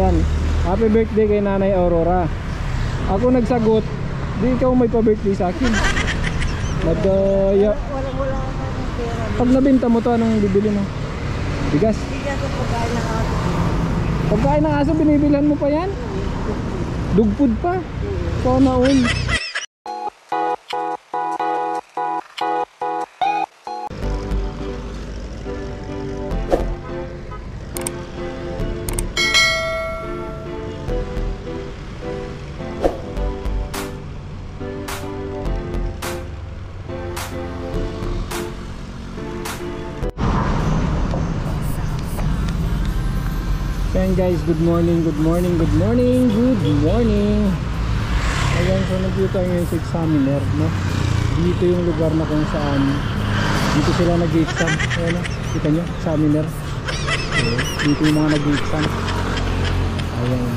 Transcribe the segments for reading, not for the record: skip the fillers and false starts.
Ayan, happy birthday kay Nanay Aurora. Ako nagsagot, di ikaw may pa-birthday sa akin. Nadaya. Wala akong pera. Pag nabenta mo to, anong bibili mo? Bigas? Bigas at pagkain ng aso. Pagkain ng aso, binibilhan mo pa yan? Dog food pa? Sana all. Ayan guys, good morning, good morning, good morning, good morning. Ayan, so nandito tayo ngayon sa examiner, no? Dito yung lugar na kung saan dito sila nag-exam. Ayan, no? Kita nyo, examiner. So, dito yung mga nag-exam. Ayan,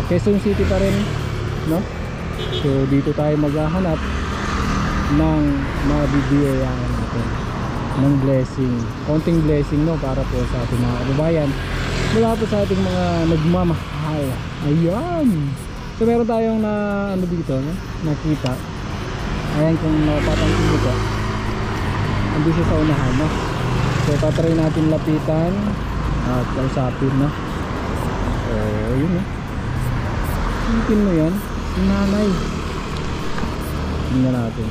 Quezon City pa rin, no? So dito tayo maghahanap ng mabibigyan natin ng blessing, konting blessing, no? Para po sa ating mga kababayan, mula po sa ating mga nagmamahal. Ayan. So meron tayong ano dito, no? Nakita. Ayan, kung napapansin mo po, andun siya sa unahan, no? So tatry natin lapitan at kausapin, no? So yun, no? Tingin mo yan, si nanay. Tingnan natin.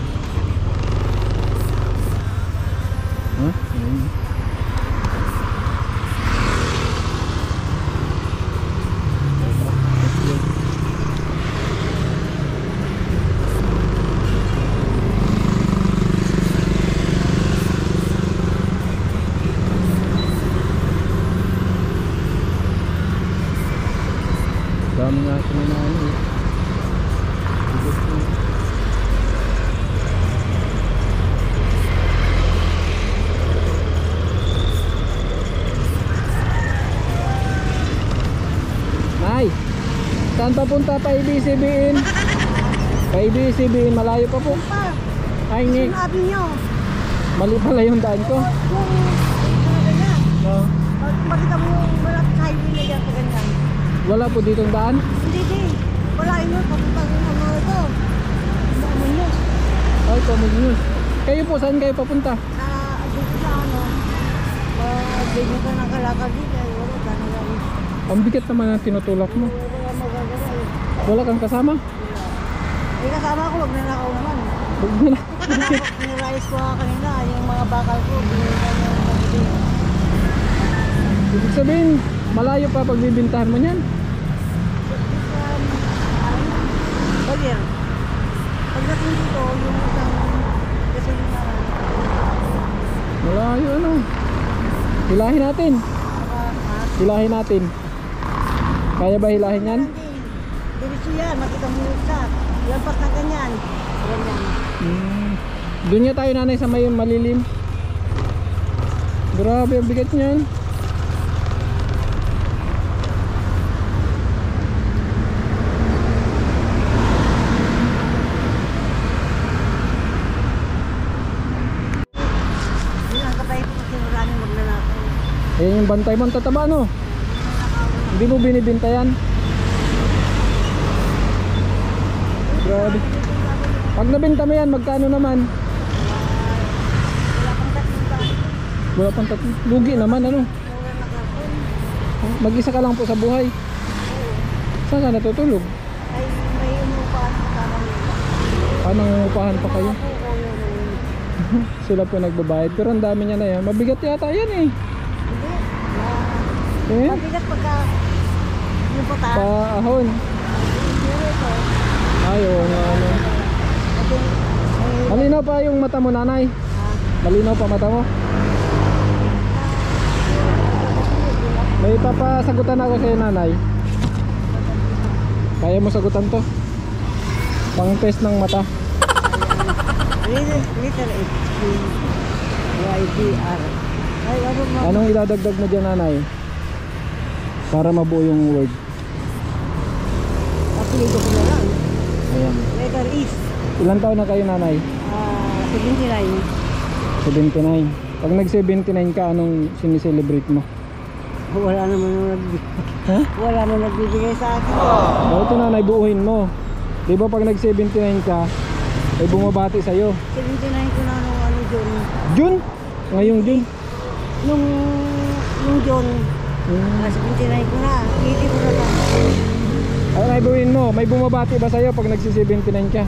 Ayan. Dami nga ito na ano eh. Nay, saan papunta pa IBCBin? Pa IBCBin, malayo pa po. Ay, Nick, Sinabi nyo, mali pala yung daan ko. yung ganyan. No? Makita mo yung malapit sa highway na yan, ganyan. Wala po ditong daan? Hindi. Wala yun, papunta ko ng mga ito. Mamunyos. Ay, Pamunyos. Kayo po, saan kayo papunta? Dito sa ano, bigyan ka ng kalakal dito, wala ka na gawin. Ang bigat naman ang tinutulak mo. Wala magagawa eh. Wala kang kasama? Eh kasama ko, wag nanakaw naman. Huwag mo na. Nirayos ko nga kanina, yung mga bakal ko, binigyan niya ng pagdating. Ibig sabihin, malayo pa pagbibintahan mo niyan. Bagir, pagdating dito, yung isang gasolina na. Malayo ano. Hilahin natin. Hilahin natin. Kaya ba hilahin yan? Diretso yan, makita mo yung isa. Lampas na ganyan. Ganyan. Doon nga tayo nanay sa may malilim. Grabe ang bigat niyan. Ayan yung bantay mo, ang tataba no? Hindi mo binibinta yan? Grabe. Pag nabinta mo yan, magkano naman? Wala pang tatlo. Lugi naman ano? Mag-isa ka lang po sa buhay. Saan ka natutulog? Ay, may umupahan pa kami. Paano umupahan pa kayo? Sila po nagbabayad. Pero ang dami niya na yan. Mabigat yata yan eh. Hindi. Mabigat pagka yung pataas. Paahon. Pero ito. Ayaw nga ano. Malinaw pa yung mata mo nanay. Malinaw pa mata mo. May papasagutan ako sa'yo nanay. Kaya mo sagutan to? Pang test ng mata. Little HP YDR. Ay, ano mo? Anong idadagdag mo dyan nanay? Para mabuo yung word. Apelido ko na lang. Ayan. Letter is. Ilan taon na kayo nanay? 79. 79. Pag nag 79 ka, anong sineselebrate mo? Wala naman nung nagbibigay. Ha? Wala naman nagbibigay sa akin. Oh, ito nanay, buuhin mo. Di ba pag nag 79 ka, ay bumabati sa'yo. 79 ko na nung ano June. June? Ngayong June? Nung June, 79 ko na. 80 ko na lang. Ano ay buuhin mo? May bumabati ba sa'yo pag nag 79 ka?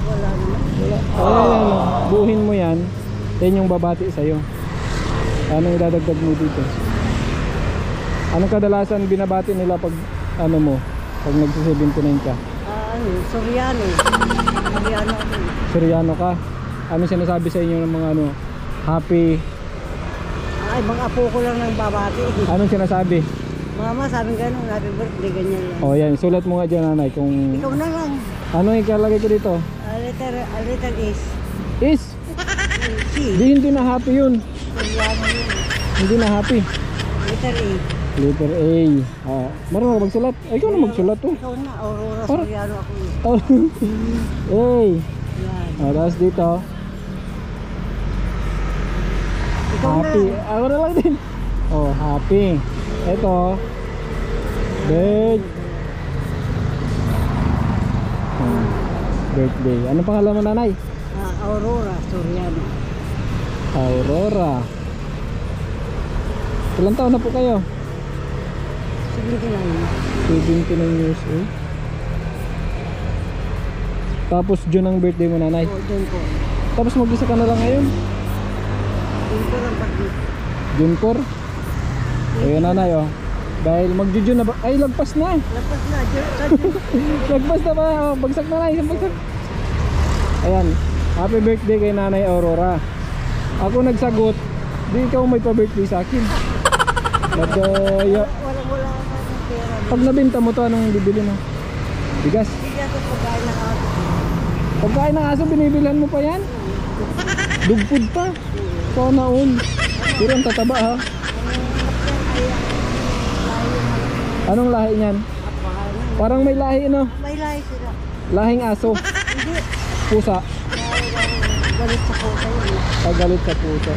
Wala naman. Wala. Ayan, buuhin mo yan. Yan yung babati sa'yo. Anong idadagdag mo dito? Anong kadalasan binabati nila pag ano mo? Pag nag 79 ka? Soriano. Soriano ako. Suryano ka? Ano sinasabi sa inyo ng mga ano? Happy? Ay, mga apo ko lang nang babati. Anong sinasabi? Mama, sabi ganun, happy birthday, ganyan lang. O yan, sulat mo nga dyan nanay kung... Ikaw na lang. Anong ikalagay ko dito? A letter is. Is? C. Hindi na happy yun. Soriano yun. Hindi na happy. Letter A. Letter A. Marunong ka magsulat? Ay, ikaw na magsulat to. Ikaw na, Aurora Para- Soriano ako. A. Yan. Tapos dito. Ikaw Happy. na. Ako na lang din. Oh, happy. Ito. Birthday. Anong pangalan mo nanay? Aurora Soriano. Aurora. Ilang taon na po kayo? 79. 79 years old. Tapos June ang birthday mo nanay. O, doon ko. Tapos mag-isa ka na lang ngayon. Doon ko lang pag June 4. Ayun nanay oh. Dahil mag-June na ba? Ay lagpas na. lapas na. Lagpas na ba? Oh, bagsak na nanay. Isang bagsak. Ayan. Happy birthday kay Nanay Aurora. Ako nagsagot. Di ikaw may pa-birthday sa akin. Nagdaya. Wala akong pera. Pag nabenta mo to, anong bibili mo? Bigas. Bigyan ko pagkain na ako. Pagkain ng aso, binibilhan mo pa yan? Dugpud pa. Sana all. Pero ang tataba ha. Anong lahi niyan? Parang may lahi no? May lahi sila. Lahing aso. Hindi. Pusa. Galit sa kota yun. Pagalit sa pusa.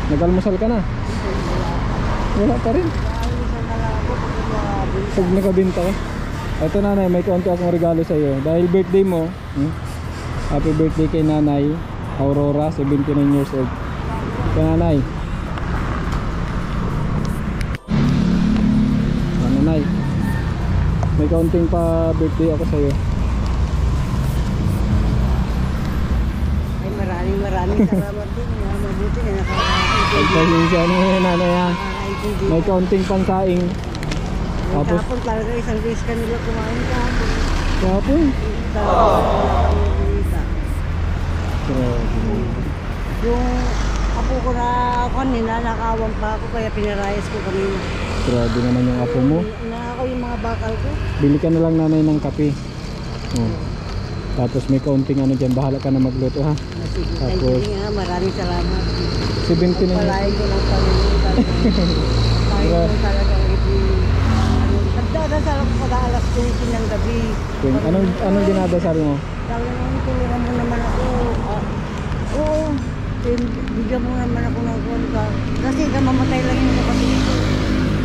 Nagalmusal ka na? Wala pa rin. Galit na lang ako pag mabili. Pag nakabinta ka. Ito nanay, may konti akong regalo sa iyo. Dahil birthday mo, happy birthday kay Nanay Aurora, 79 years old. Kay Nanay. Nanay, may kaunting pa birthday ako sa iyo. Ay maraming salamat din. Mabuti na nakakaintindi. Pasensya na yun nanay ha. Nakakaintindi. May kaunting pansaing. Tapos, Tapos talaga isang beses kanila kumain kahapon. kahapon. Yung apo ko na kanina, nakawang pa ako kaya pinarayas ko kanina. Grabe naman yung apo mo. Nakakaw yung mga bakal ko. Bili ka na lang nanay ng kape. Oh. Tapos may kaunting ano dyan, bahala ka na magluto ha. Sige, Tapos- thank you nga, maraming salamat. 79 Palain ko ng Panginoon talaga. Palain ko talaga. Nagdadasal ako kada alas 12 ng gabi. Anong dinadasal mo? Talagang tulungan mo naman ako. Oo. Bigyan mo naman ako ng konta. Kasi kamamatay lang yung kapatid ko.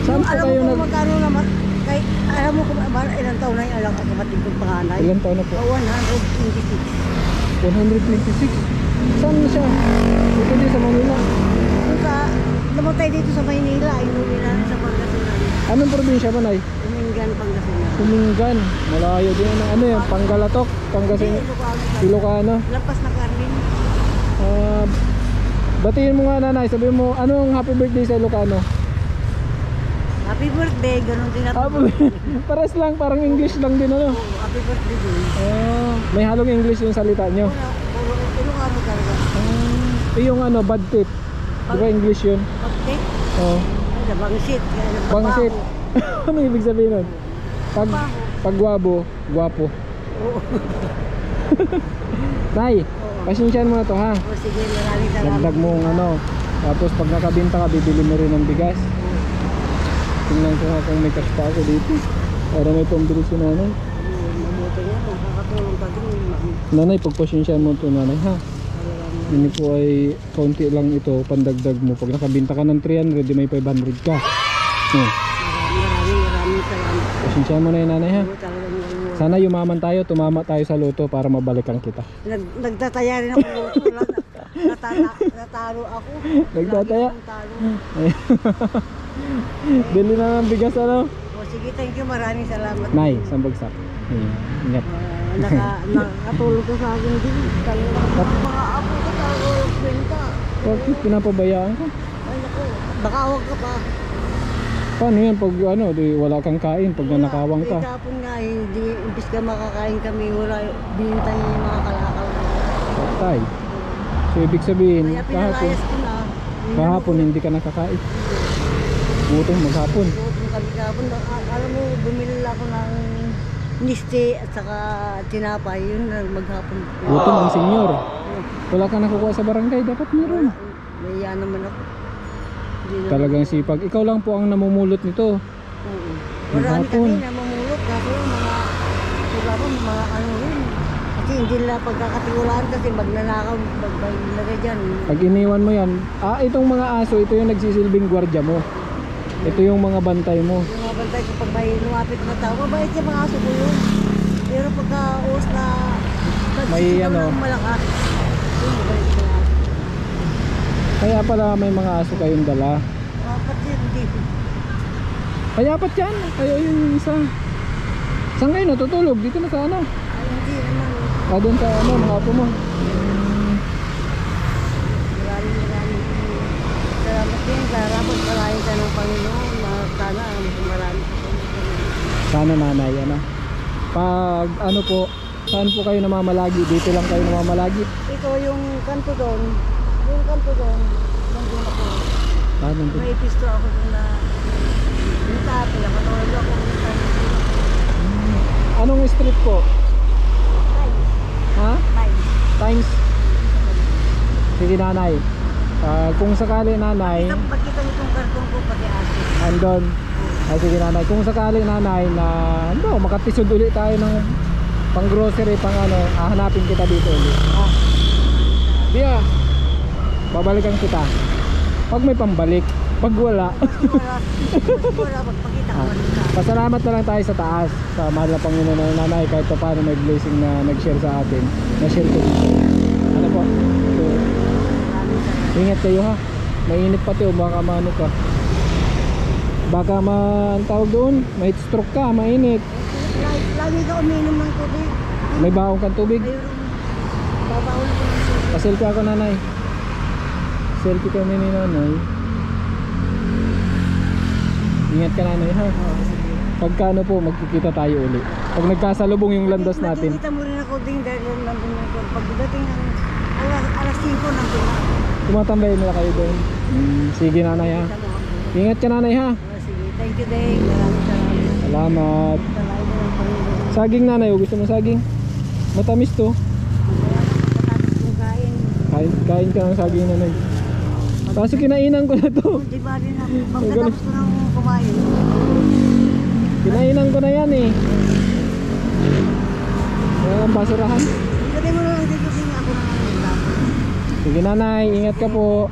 Saan po Alam kayo mo nag... kung magkano naman. Kahit alam mo kung ilang taon na yung alam ko kapatid kong panganay. Ilan taon na po? 126. 126. Saan siya? Dito din sa Manila. Kung sa namatay dito sa Maynila, inuwi namin sa Pangasinan. Anong probinsya ba nay? Umingan, Pangasinan. Kumingan. Malayo din. Ano yan? Panggalatok? Pangasinan? Ilocano? Lapas na Carlin. Batiin mo nga nanay. Sabihin mo, anong happy birthday sa Ilocano? Happy birthday, ganun din ako. Pares lang, parang English lang din ano. Happy birthday din. May halong English yung salita nyo. Puro Ilocano talaga. Yung ano, bad tip. Di ba English yun? Okay? Oo. Ay, bangsit. Kaya nagbabaho. Bangsit. Ano ibig sabihin nun? Pag gwabo, gwapo. Oo. Nay, pasensyahan mo na to ha. O sige, maraming salamat. Dagdag mo ng ano. Tapos pag nakabinta ka, bibili mo rin ng bigas. Tingnan ko nga kung may cash pa ako dito. Para may pambili si nanay. Mabuti nga, makakatulong pa din. Nanay, pagpasensyahan mo to nanay ha. Ini po ay kaunti lang ito, pandagdag mo. Pag nakabinta ka ng 300, di may 500 ka. Maraming salamat. Pasensya mo na yung nanay ha. Oo, talagang ganun. Sana yumaman tayo, tumama tayo sa luto para mabalikan kita. Nagtataya rin ako luto. Natalo ako. Nagtataya? Lagi akong talo. Bili na ng bigas ano? O sige, thank you. Maraming salamat. Nay, isang bagsak. Ingat. Nakatulog ka sa akin din. Talagang mga apo ko talagang kwenta. Bakit pinapabayaan ka? Ay naku, baka huwag ka pa. Paano yan pag ano, di, wala kang kain pag nanakawang ka? Kahapon nga, hindi, imbis ka makakain kami, wala, binintay niya yung mga kalakaw. Patay. So ibig sabihin, Kaya pinalayas ko na. kahapon hindi ka nakakain. Gutom maghapon. Gutom kami kahapon. Alam mo, bumili ako ng niste at saka tinapay. Yun na maghapon. Gutom ang senyor. Wala ka nakukuha sa barangay, dapat meron. Naiya naman ako. Hindi naman. Talagang sipag. Ikaw lang po ang namumulot nito. Oo. Marami Maghapon. kami na mamulot. Kaso yung mga, mga ano rin. Kasi hindi nila pagkakatiwalaan kasi magnanakaw, maglagay dyan. Pag iniwan mo yan, itong mga aso, ito yung nagsisilbing gwardya mo. Ito yung mga bantay mo. Yung mga bantay ko pag may lumapit na tao, mabait yung mga aso ko yun. Pero pagka uos na May nagsisigaw ano. ng malakas, yun mabait yung mga aso. Kaya pala may mga aso kayong dala. Dapat yun, hindi. Kaya apat yan. Kayo yung isa. Saan kayo natutulog? Dito na sa ano? Ay, hindi naman. Doon sa ano, mga apo mo. Maraming salamat din. Salamat malayan ka ng Panginoon. Sana marami ka po. Sana nanay, ano? Pag ano po, saan po kayo namamalagi? Dito lang kayo namamalagi? Ito yung kanto doon. Yung kanto doon. Nandun ako. Nandun. May pisto ako doon na minta. Pinakatawag ako. Anong street po? Ha? Times. Sige nanay. Kung sakali nanay, Pagkita mo itong karton ko pati asin. andon. Sige nanay, kung sakali nanay na ano, makatisod ulit tayo ng pang grocery, pang ano, hahanapin kita dito ulit. Dia. Babalikan kita. Pag may pambalik, pag wala. Wala pagpakita ko ka. Pasalamat na lang tayo sa taas sa mahal na Panginoon na nanay kahit pa paano may blessing na nag-share sa atin. Na-share ko dito. Ano po? So, ingat kayo ha. Mainit pati o baka maano ka. Baka ang tawag doon, may stroke ka, mainit. Lagi ka uminom ng tubig. May baong kang tubig. Mayroon. Babawal ko ng tubig. Pa-selfie ako nanay. Selfie kami ni nanay. Ingat ka nanay ha. Pagkano po magkikita tayo ulit. Pag nagkasalubong yung landas natin. Makikita mo rin ako din dahil nandun ako. Pagdating ng alas 5 nandun ako. Tumatambay nila kayo doon. Sige nanay ha. Kita mo ako. Ingat ka nanay ha. Sige, thank you Dave. Maraming salamat. Salamat. Salamat ng Panginoon. Saging nanay, gusto mo saging? Matamis to. Katapos kong kain. Kain ka ng saging nanay. Kaso kinainan ko na to. Di ba rin ako? Pagkatapos ko nang kumain. Kinainan ko na yan eh. Yan ang basurahan. Kasi mo lang dito din ako nang nagtapos. Sige nanay, ingat ka po.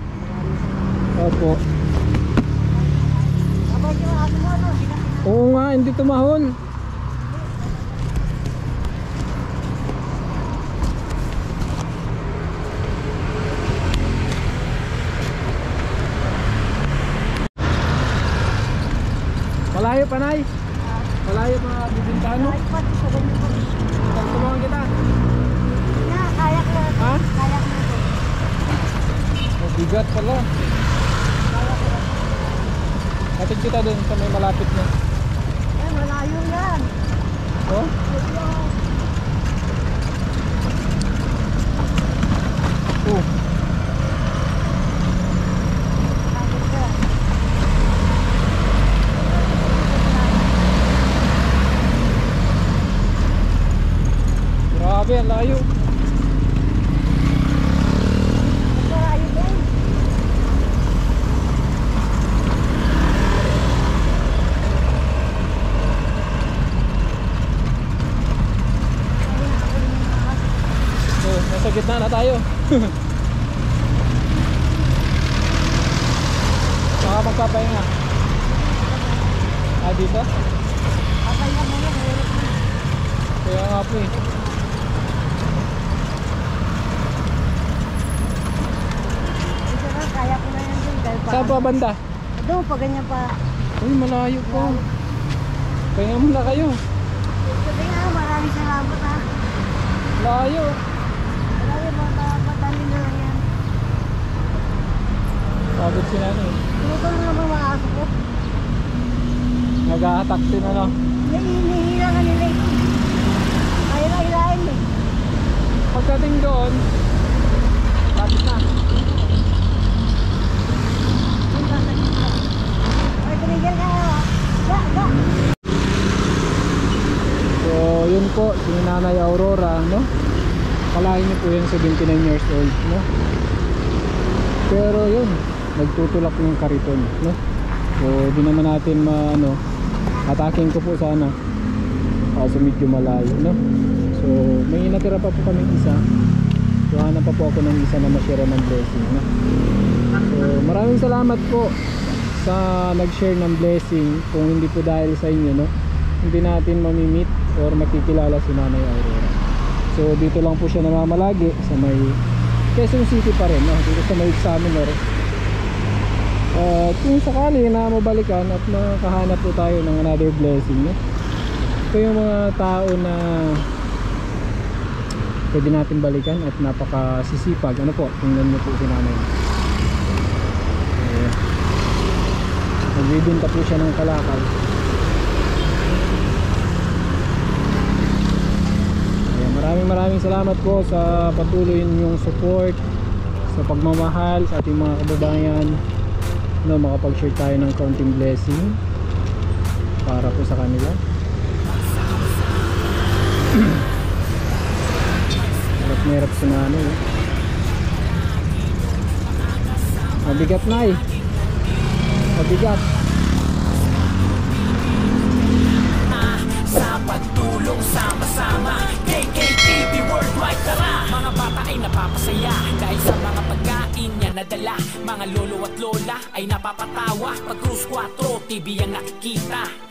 Opo. Kapag yung aso mo ano? Oo nga, hindi tumahol. Malayo pa nay. Malayo pa bibintano. Ay, pati sa ganyan ko. Tulungan kita. Na, kaya ko. Ha? Kaya ko ito. Mabigat pala. Hatid kita dun sa may malapit na. Eh, malayo yan. Oh? Oh. Grabe, ang layo. Malayo yan. So, nasa gitna na tayo. Baka magpapahinga. Ah, dito? Patay ka muna, mahirap na. Kaya nga po eh. Isa na, kaya ko na yan dun. Saan pa banda? Doon, pa ganyan pa. Uy, malayo po. Kaya muna kayo. Sabi nga, maraming salamat ha. Layo. Marami madali na lang yan. Pagod si nanay. Ito na naman mga aso ko. Nag-a-attack din ano. Hinihila ka nila ito. Kaya na hilahin eh. Pagdating doon, bakit na? Ay, tumigil ka na. Ga. So, yun po, si Nanay Aurora, no? Kalahin niyo po yun, 79 years old, no? Pero yun, nagtutulak yung kariton, no? So, di naman natin atakin ko po sana. Kaso medyo malayo, no? So, may natira pa po kami isa. So, hanap pa po ako ng isa na ma-share ng blessing, no? So, maraming salamat po sa nag-share ng blessing. Kung hindi po dahil sa inyo, no? Hindi natin mamimit or makikilala si Nanay Aurora. So, dito lang po siya namamalagi sa may Quezon City pa rin, no? Dito sa may Examiner. Kung sakali na mabalikan at makahanap po tayo ng another blessing, no? Ito yung mga tao na pwede natin balikan at napakasisipag. Ano po, tingnan nyo po si Nanay. Nagbibinta po siya ng kalakal. Maraming salamat po sa patuloy ninyong support, sa pagmamahal sa ating mga kababayan, no, makapag-share tayo ng counting blessing para po sa kanila. Hirap si Nanay eh. Mabigat na eh. Mabigat. Sa pagtulong sama-sama, KKTV Worldwide, tara! Mga bata ay napapasaya dahil sa mga pagkain niya nadala. Mga lolo at lola ay napapatawa pag Cruz 4 TV ang nakikita.